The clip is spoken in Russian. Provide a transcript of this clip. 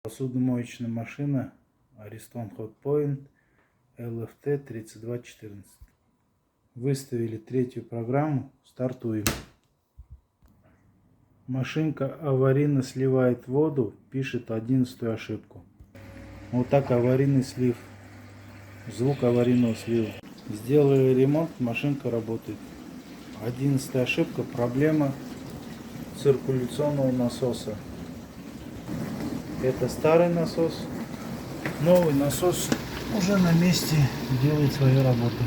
Посудомоечная машина Ariston Hotpoint LFT 3214. Выставили третью программу, стартуем. Машинка аварийно сливает воду, пишет 11-ю ошибку. Вот так аварийный слив, звук аварийного слива. Сделали ремонт, машинка работает. 11-я ошибка, проблема циркуляционного насоса. Это старый насос. Новый насос уже на месте делает свою работу.